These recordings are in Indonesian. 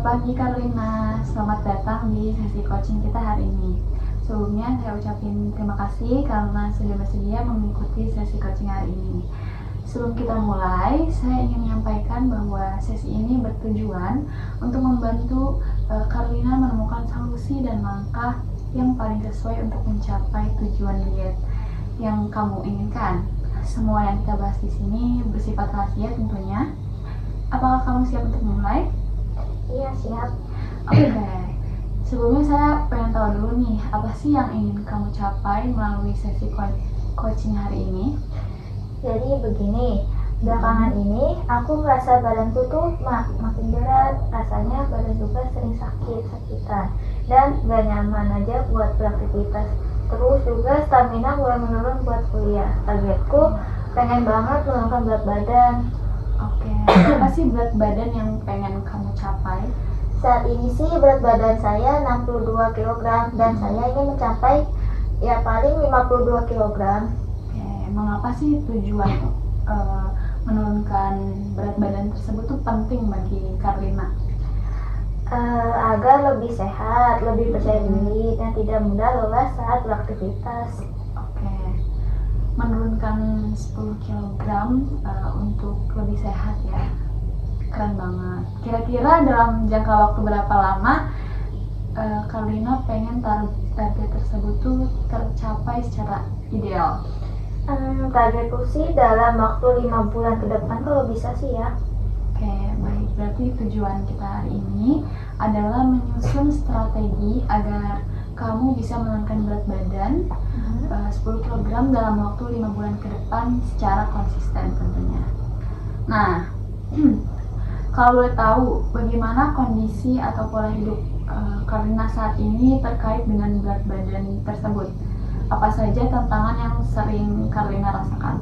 pagi Karina, selamat datang di sesi coaching kita hari ini. Sebelumnya saya ucapin terima kasih karena sudah bersedia mengikuti sesi coaching hari ini. Sebelum kita mulai, saya ingin menyampaikan bahwa sesi ini bertujuan untuk membantu Karina menemukan solusi dan langkah yang paling sesuai untuk mencapai tujuan diet yang kamu inginkan. Semua yang kita bahas di sini bersifat rahasia tentunya. Apakah kamu siap untuk memulai? Iya, siap. Oke. Sebelumnya saya pengen tahu dulu nih, apa sih yang ingin kamu capai melalui sesi coaching hari ini? Jadi begini, belakangan ini aku merasa badanku tuh makin berat, rasanya badan juga sering sakitan dan gak nyaman aja buat beraktivitas. Terus juga stamina mulai menurun buat kuliah. Targetku pengen banget menurunkan berat badan. Oke, apa sih berat badan yang pengen kamu capai? Saat ini sih berat badan saya 62 kg dan saya ingin mencapai ya paling 52 kg. Oke, mengapa sih tujuan menurunkan berat badan tersebut tuh penting bagi Karina? Agar lebih sehat, lebih percaya diri dan tidak mudah lelah saat beraktivitas. Oke, menurunkan 10 kg untuk lebih sehat ya, keren banget. Kira-kira dalam jangka waktu berapa lama Karina pengen target tersebut tuh tercapai secara ideal? Targetku sih dalam waktu 5 bulan ke depan kalau bisa sih ya. Oke, baik. Berarti tujuan kita hari ini adalah menyusun strategi agar kamu bisa menurunkan berat badan 10 kg dalam waktu 5 bulan ke depan secara konsisten tentunya. Nah, kalau boleh tahu bagaimana kondisi atau pola hidup Karina saat ini terkait dengan berat badan tersebut? Apa saja tantangan yang sering Karina rasakan?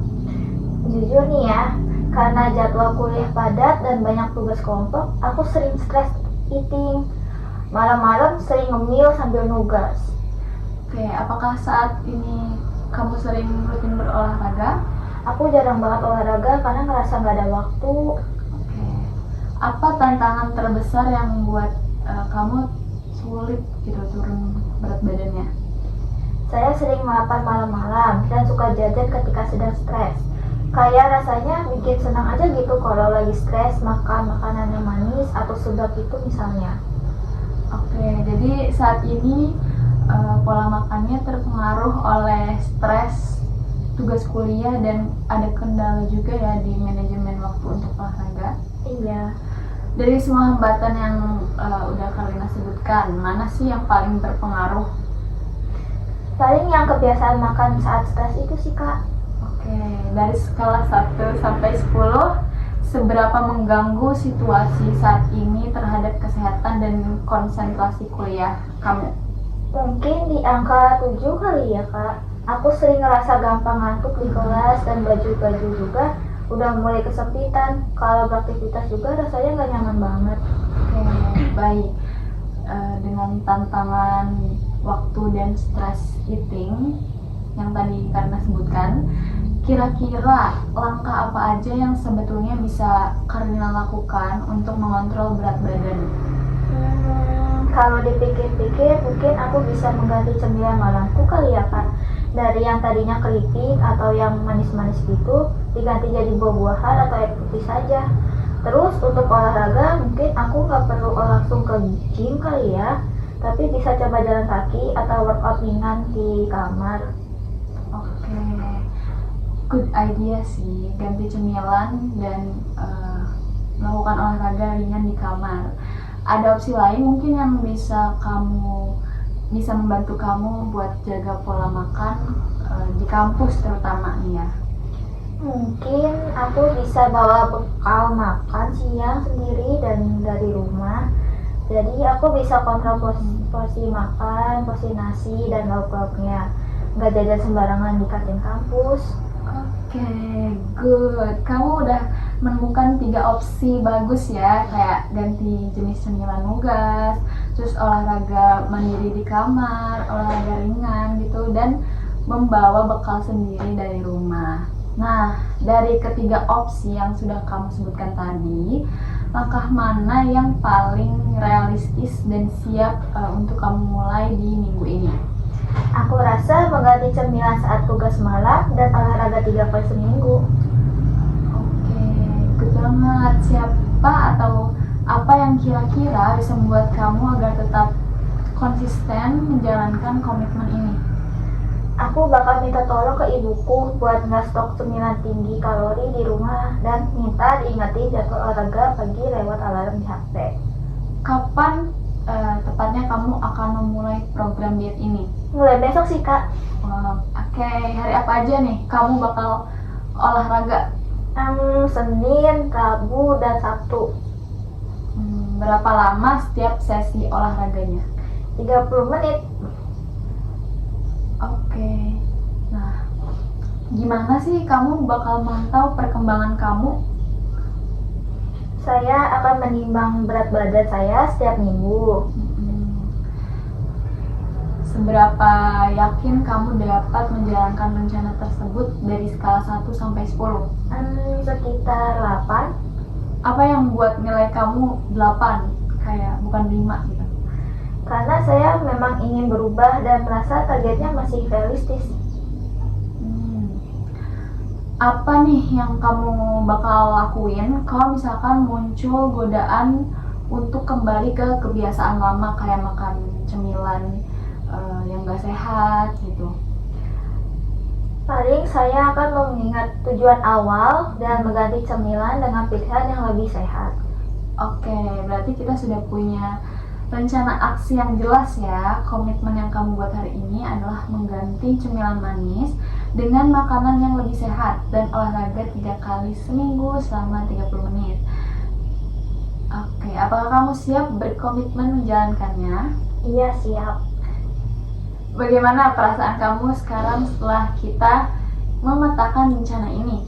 Jujur nih ya, karena jadwal kuliah padat dan banyak tugas kelompok, aku sering stress eating. Malam-malam sering ngemil sambil nugas. Oke, apakah saat ini kamu sering rutin berolahraga? Aku jarang banget olahraga karena ngerasa nggak ada waktu. Oke. Apa tantangan terbesar yang membuat kamu sulit gitu turun berat badannya? Saya sering makan malam-malam dan suka jajan ketika sedang stres. Kayak rasanya bikin senang aja gitu kalau lagi stres makan makanan yang manis atau seblak itu misalnya. Oke, jadi saat ini pola makannya terpengaruh oleh stres, tugas kuliah, dan ada kendala juga ya di manajemen waktu untuk olahraga. Iya. Dari semua hambatan yang udah Karina sebutkan, mana sih yang paling berpengaruh? Paling yang kebiasaan makan saat stres itu sih, Kak. Oke, dari skala 1 sampai 10, seberapa mengganggu situasi saat ini terhadap kesehatan dan konsentrasi kuliah kamu? Mungkin di angka 7 kali ya, Kak. Aku sering ngerasa gampang ngantuk di kelas dan baju-baju juga udah mulai kesepitan. Kalau beraktivitas juga rasanya nggak nyaman banget. Oke, baik. Dengan tantangan waktu dan stress eating yang tadi Karina sebutkan, kira-kira langkah apa aja yang sebetulnya bisa Karina lakukan untuk mengontrol berat badan? Kalau dipikir-pikir, mungkin aku bisa mengganti cemilan malamku kali ya, Kak. Dari yang tadinya keripik atau yang manis-manis gitu, diganti jadi buah-buahan atau air putih saja. Terus untuk olahraga, mungkin aku nggak perlu langsung ke gym kali ya, tapi bisa coba jalan kaki atau workout ringan di kamar. Oke, good idea sih, ganti cemilan dan melakukan olahraga ringan di kamar. Ada opsi lain mungkin yang bisa membantu kamu buat jaga pola makan di kampus terutama nih ya. Mungkin aku bisa bawa bekal makan siang sendiri dan dari rumah. Jadi aku bisa kontrol porsi makan, porsi nasi dan lauk-lauknya. Nggak jajan sembarangan di kantin kampus. Oke, good. Kamu udah menemukan 3 opsi bagus ya, kayak ganti jenis cemilan nugas, terus olahraga mandiri di kamar, olahraga ringan gitu, dan membawa bekal sendiri dari rumah. Nah, dari ketiga opsi yang sudah kamu sebutkan tadi, langkah mana yang paling realistis dan siap untuk kamu mulai di minggu ini? Aku rasa mengganti cemilan saat tugas malam dan olahraga 3 kali seminggu. Oke, good banget. Siapa atau apa yang kira-kira bisa membuat kamu agar tetap konsisten menjalankan komitmen ini? Aku bakal minta tolong ke ibuku buat nggak stok cemilan tinggi kalori di rumah dan minta diingetin jadwal olahraga pagi lewat alarm di HP. Kapan tepatnya kamu akan memulai program diet ini? Mulai besok sih Kak. Oke, hari apa aja nih kamu bakal olahraga? Senin, Rabu, dan Sabtu. Berapa lama setiap sesi olahraganya? 30 menit. Oke. Nah, gimana sih kamu bakal mantau perkembangan kamu? Saya akan menimbang berat badan saya setiap minggu. Seberapa yakin kamu dapat menjalankan rencana tersebut dari skala 1 sampai 10? Sekitar 8. Apa yang buat nilai kamu 8? Kayak bukan 5 gitu. Karena saya memang ingin berubah dan merasa targetnya masih realistis. Apa nih yang kamu bakal lakuin kalau misalkan muncul godaan untuk kembali ke kebiasaan lama kayak makan cemilan yang gak sehat gitu? Paling saya akan mengingat tujuan awal dan mengganti cemilan dengan pilihan yang lebih sehat. Oke, berarti kita sudah punya rencana aksi yang jelas ya. Komitmen yang kamu buat hari ini adalah mengganti cemilan manis dengan makanan yang lebih sehat dan olahraga 3 kali seminggu selama 30 menit. Oke, apakah kamu siap berkomitmen menjalankannya? Iya, siap. Bagaimana perasaan kamu sekarang setelah kita memetakan rencana ini?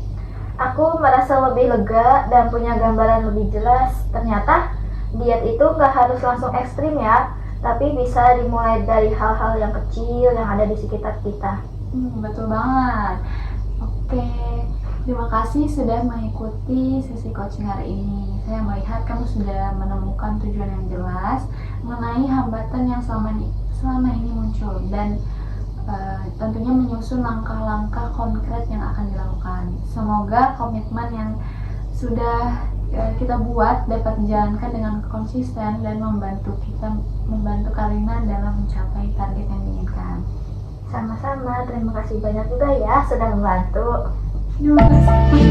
Aku merasa lebih lega dan punya gambaran lebih jelas. Ternyata diet itu nggak harus langsung ekstrim ya, tapi bisa dimulai dari hal-hal yang kecil yang ada di sekitar kita. Betul banget. Oke, terima kasih sudah mengikuti sesi coaching hari ini. Saya melihat kamu sudah menemukan tujuan yang jelas mengenai hambatan yang selama ini muncul dan tentunya menyusun langkah-langkah konkret yang akan dilakukan. Semoga komitmen yang sudah kita buat dapat dijalankan dengan konsisten dan membantu Karina dalam mencapai target yang diinginkan. Sama-sama, terima kasih banyak juga ya sudah membantu. Terima kasih.